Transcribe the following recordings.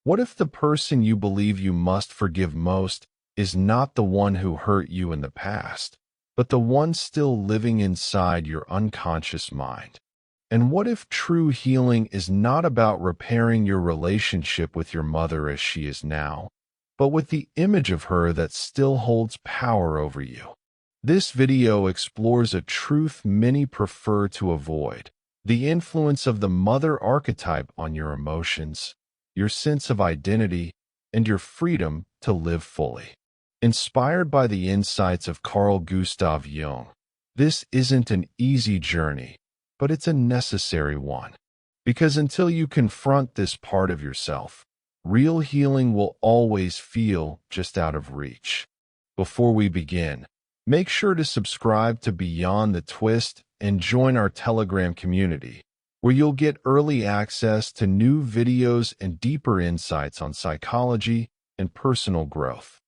What if the person you believe you must forgive most is not the one who hurt you in the past, but the one still living inside your unconscious mind? And what if true healing is not about repairing your relationship with your mother as she is now, but with the image of her that still holds power over you? This video explores a truth many prefer to avoid: the influence of the mother archetype on your emotions, your sense of identity, and your freedom to live fully. Inspired by the insights of Carl Gustav Jung, this isn't an easy journey, but it's a necessary one. Because until you confront this part of yourself, real healing will always feel just out of reach. Before we begin, make sure to subscribe to Beyond the Twist and join our Telegram community, where you'll get early access to new videos and deeper insights on psychology and personal growth.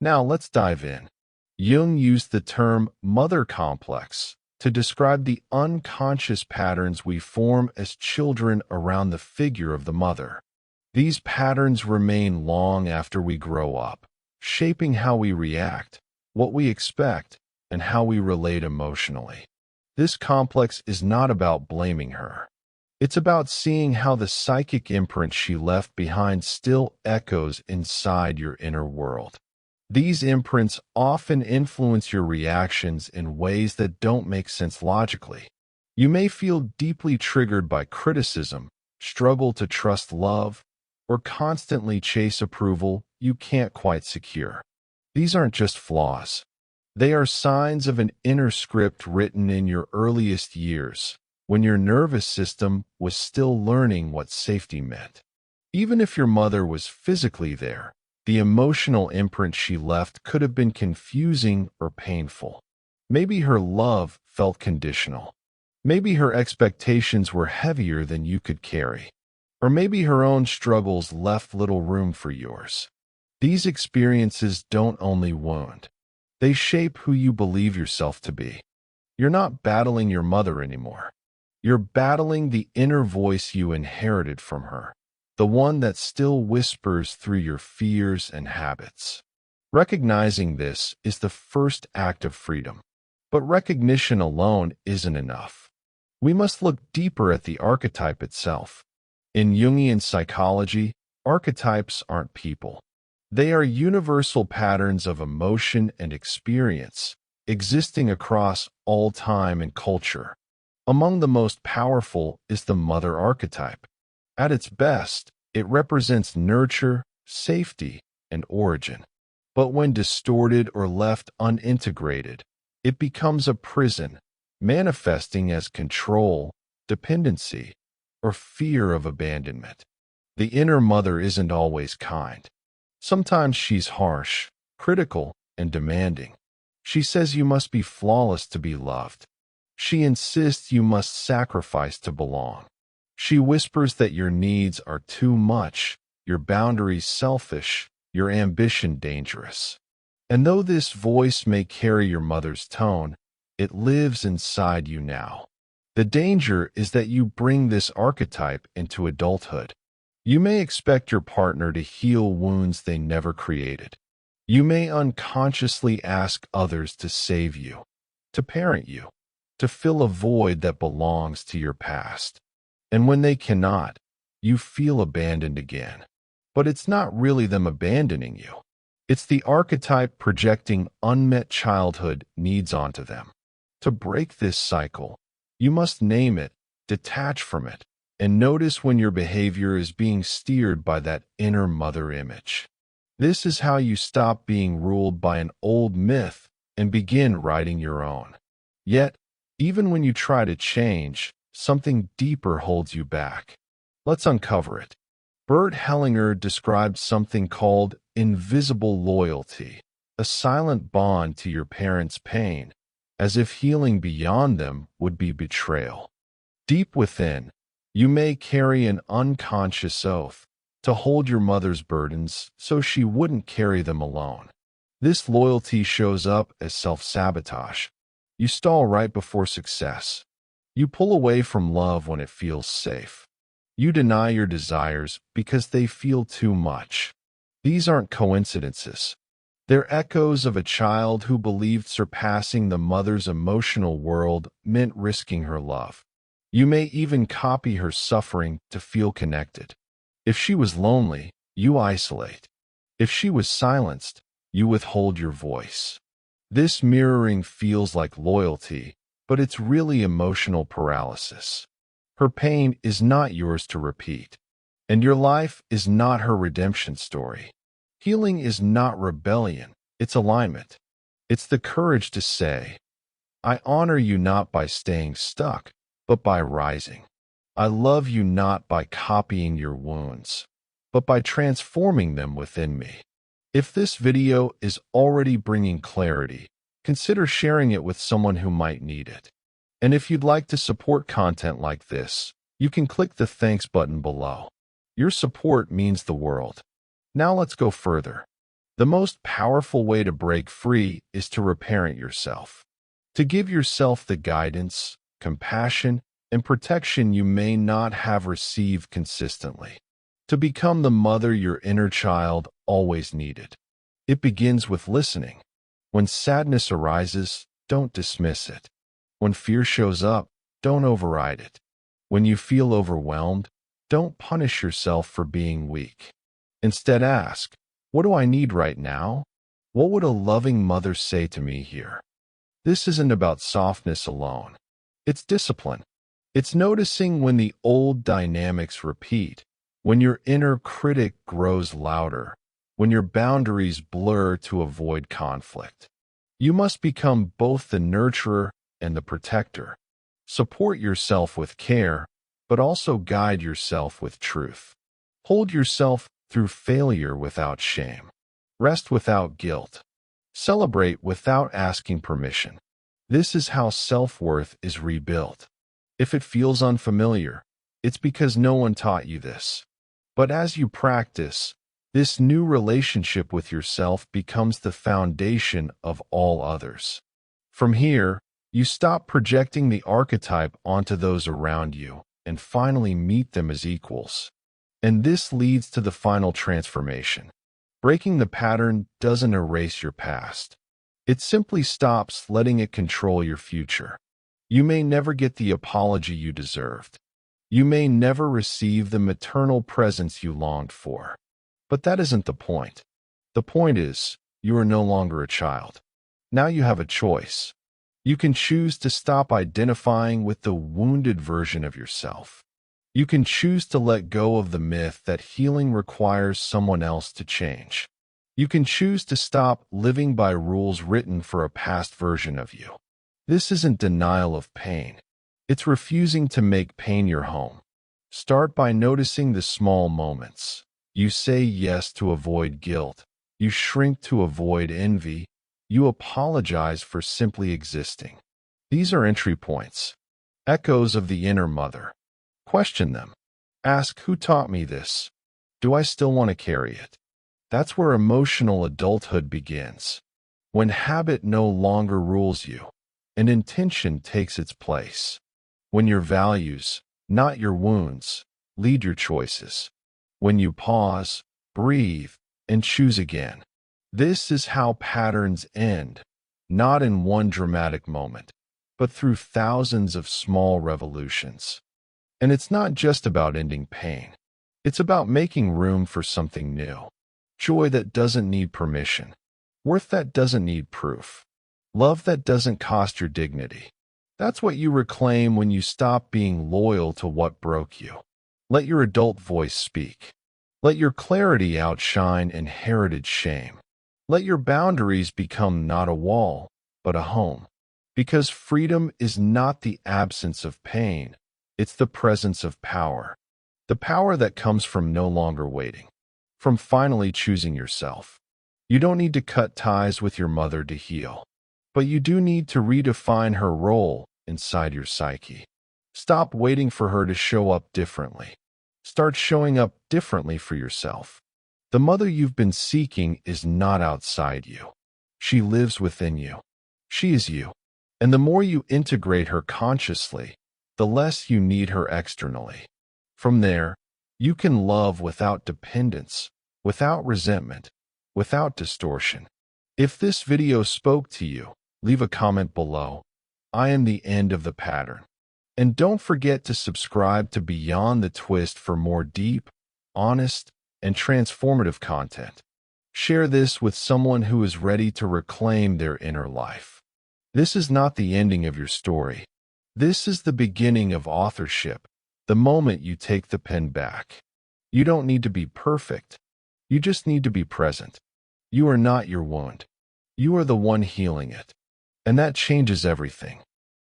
Now let's dive in. Jung used the term mother complex to describe the unconscious patterns we form as children around the figure of the mother. These patterns remain long after we grow up, shaping how we react, what we expect, and how we relate emotionally. This complex is not about blaming her. It's about seeing how the psychic imprint she left behind still echoes inside your inner world. These imprints often influence your reactions in ways that don't make sense logically. You may feel deeply triggered by criticism, struggle to trust love, or constantly chase approval you can't quite secure. These aren't just flaws. They are signs of an inner script written in your earliest years, when your nervous system was still learning what safety meant. Even if your mother was physically there, the emotional imprint she left could have been confusing or painful. Maybe her love felt conditional. Maybe her expectations were heavier than you could carry. Or maybe her own struggles left little room for yours. These experiences don't only wound. They shape who you believe yourself to be. You're not battling your mother anymore. You're battling the inner voice you inherited from her, the one that still whispers through your fears and habits. Recognizing this is the first act of freedom. But recognition alone isn't enough. We must look deeper at the archetype itself. In Jungian psychology, archetypes aren't people. They are universal patterns of emotion and experience, existing across all time and culture. Among the most powerful is the mother archetype. At its best, it represents nurture, safety, and origin. But when distorted or left unintegrated, it becomes a prison, manifesting as control, dependency, or fear of abandonment. The inner mother isn't always kind. Sometimes she's harsh, critical, and demanding. She says you must be flawless to be loved. She insists you must sacrifice to belong. She whispers that your needs are too much, your boundaries selfish, your ambition dangerous. And though this voice may carry your mother's tone, it lives inside you now. The danger is that you bring this archetype into adulthood. You may expect your partner to heal wounds they never created. You may unconsciously ask others to save you, to parent you, to fill a void that belongs to your past. And when they cannot, you feel abandoned again. But it's not really them abandoning you. It's the archetype projecting unmet childhood needs onto them. To break this cycle, you must name it, detach from it, and notice when your behavior is being steered by that inner mother image. This is how you stop being ruled by an old myth and begin writing your own. Yet, even when you try to change, something deeper holds you back. Let's uncover it. Bert Hellinger described something called invisible loyalty, a silent bond to your parents' pain, as if healing beyond them would be betrayal. Deep within, you may carry an unconscious oath to hold your mother's burdens so she wouldn't carry them alone. This loyalty shows up as self-sabotage. You stall right before success. You pull away from love when it feels safe. You deny your desires because they feel too much. These aren't coincidences. They're echoes of a child who believed surpassing the mother's emotional world meant risking her love. You may even copy her suffering to feel connected. If she was lonely, you isolate. If she was silenced, you withhold your voice. This mirroring feels like loyalty, but it's really emotional paralysis. Her pain is not yours to repeat, and your life is not her redemption story. Healing is not rebellion, it's alignment. It's the courage to say, I honor you not by staying stuck, but by rising. I love you not by copying your wounds, but by transforming them within me. If this video is already bringing clarity, consider sharing it with someone who might need it. And if you'd like to support content like this, you can click the thanks button below. Your support means the world. Now let's go further. The most powerful way to break free is to reparent yourself. To give yourself the guidance, compassion, and protection you may not have received consistently. To become the mother your inner child always needed. It begins with listening. When sadness arises, don't dismiss it. When fear shows up, don't override it. When you feel overwhelmed, don't punish yourself for being weak. Instead ask, what do I need right now? What would a loving mother say to me here? This isn't about softness alone. It's discipline. It's noticing when the old dynamics repeat, when your inner critic grows louder, when your boundaries blur to avoid conflict. You must become both the nurturer and the protector. Support yourself with care, but also guide yourself with truth. Hold yourself through failure without shame. Rest without guilt. Celebrate without asking permission. This is how self-worth is rebuilt. If it feels unfamiliar, it's because no one taught you this. But as you practice, this new relationship with yourself becomes the foundation of all others. From here, you stop projecting the archetype onto those around you and finally meet them as equals. And this leads to the final transformation. Breaking the pattern doesn't erase your past. It simply stops letting it control your future. You may never get the apology you deserved. You may never receive the maternal presence you longed for. But that isn't the point. The point is, you are no longer a child. Now you have a choice. You can choose to stop identifying with the wounded version of yourself. You can choose to let go of the myth that healing requires someone else to change. You can choose to stop living by rules written for a past version of you. This isn't denial of pain. It's refusing to make pain your home. Start by noticing the small moments. You say yes to avoid guilt. You shrink to avoid envy. You apologize for simply existing. These are entry points, echoes of the inner mother. Question them. Ask, who taught me this? Do I still want to carry it? That's where emotional adulthood begins. When habit no longer rules you, and intention takes its place. When your values, not your wounds, lead your choices. When you pause, breathe, and choose again. This is how patterns end, not in one dramatic moment, but through thousands of small revolutions. And it's not just about ending pain. It's about making room for something new. Joy that doesn't need permission. Worth that doesn't need proof. Love that doesn't cost your dignity. That's what you reclaim when you stop being loyal to what broke you. Let your adult voice speak. Let your clarity outshine inherited shame. Let your boundaries become not a wall, but a home. Because freedom is not the absence of pain, it's the presence of power. The power that comes from no longer waiting, from finally choosing yourself. You don't need to cut ties with your mother to heal, but you do need to redefine her role inside your psyche. Stop waiting for her to show up differently. Start showing up differently for yourself. The mother you've been seeking is not outside you. She lives within you. She is you. And the more you integrate her consciously, the less you need her externally. From there, you can love without dependence, without resentment, without distortion. If this video spoke to you, leave a comment below. I am the end of the pattern. And don't forget to subscribe to Beyond the Twist for more deep, honest, and transformative content. Share this with someone who is ready to reclaim their inner life. This is not the ending of your story. This is the beginning of authorship, the moment you take the pen back. You don't need to be perfect. You just need to be present. You are not your wound. You are the one healing it. And that changes everything.